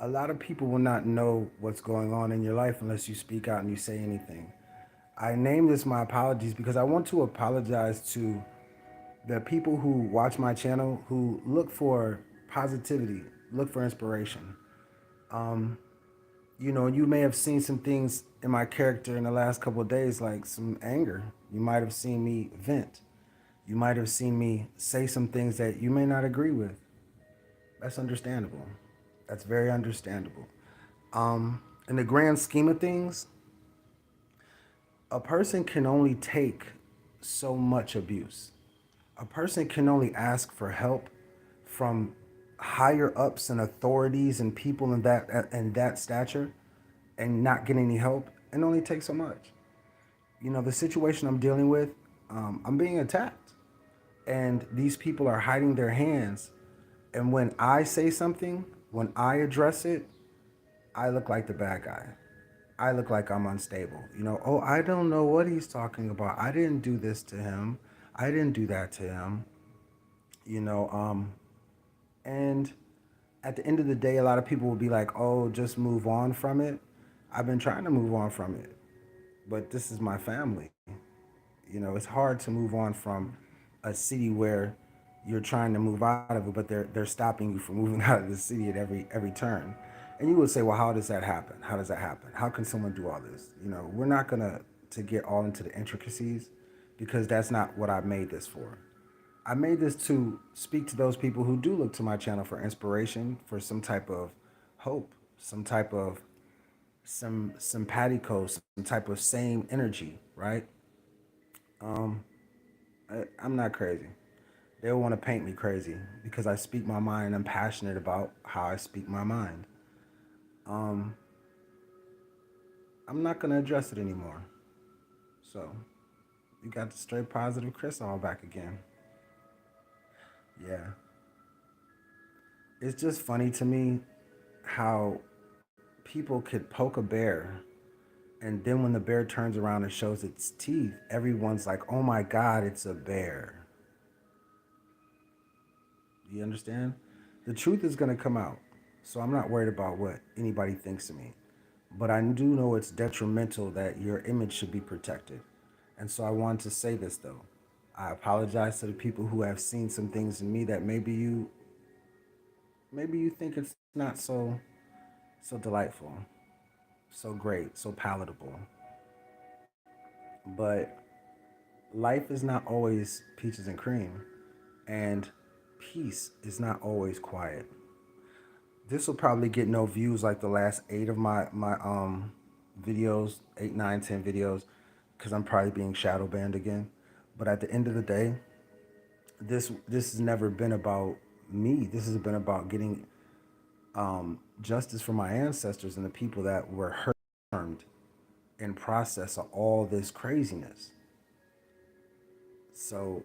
A lot of people will not know what's going on in your life unless you speak out and you say anything. I name this my apologies because I want to apologize to the people who watch my channel who look for positivity, look for inspiration. Um, you may have seen some things in my character in the last couple of days, like some anger. You might have seen me vent. You might have seen me say some things that you may not agree with. That's understandable. That's very understandable. In the grand scheme of things, a person can only take so much abuse. A person can only ask for help from higher ups and authorities and people in that stature and not get any help and only take so much. The situation I'm dealing with, I'm being attacked. And these people are hiding their hands. And when I say something, when I address it, I look like the bad guy. I look like I'm unstable. Oh, I don't know what he's talking about. I didn't do this to him. I didn't do that to him. You know, um, and at the end of the day, a lot of people will be like, oh, just move on from it. I've been trying to move on from it, but this is my family. It's hard to move on from a city where you're trying to move out of it, but they're stopping you from moving out of the city at every turn. And you would say, well, how does that happen? How does that happen? How can someone do all this? We're not gonna to get all into the intricacies because that's not what I made this for. I made this to speak to those people who do look to my channel for inspiration, for some type of hope, some type of some simpatico, some type of same energy, right? Um, I'm not crazy. They want to paint me crazy because I speak my mind and I'm passionate about how I speak my mind. Um, I'm not gonna address it anymore. So you got the straight positive Chris all back again. Yeah, it's just funny to me how people could poke a bear and then when the bear turns around and shows its teeth, everyone's like, "Oh my God, it's a bear." You understand? The truth is gonna come out, so I'm not worried about what anybody thinks of me. But I do know it's detrimental that your image should be protected. And so I wanted to say this though. I apologize to the people who have seen some things in me that maybe you think it's not so delightful, so great, so palatable. But life is not always peaches and cream, and peace is not always quiet. This will probably get no views like the last eight of my videos, eight, nine, 10 videos, because I'm probably being shadow banned again. But at the end of the day, this has never been about me. This has been about getting justice for my ancestors and the people that were hurt, harmed, in process of all this craziness. So,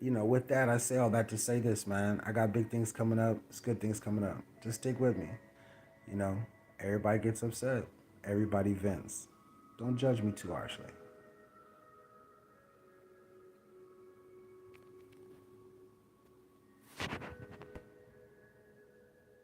with that, I say all that to say this, man. I got big things coming up. It's good things coming up. Just stick with me. You know, everybody gets upset. Everybody vents. Don't judge me too harshly.